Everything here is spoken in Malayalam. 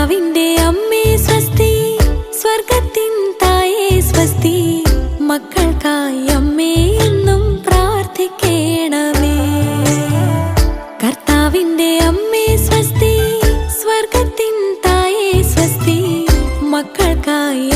കർത്താവിന്റെ അമ്മേ സ്വസ്തി, സ്വർഗത്തിൻ തായേ സ്വസ്തി. മക്കൾക്കായി അമ്മേ എന്നും പ്രാർത്ഥിക്കണമേ. കർത്താവിന്റെ അമ്മേ സ്വസ്തി, സ്വർഗത്തിൻ തായേ സ്വസ്തി. മക്കൾക്കായി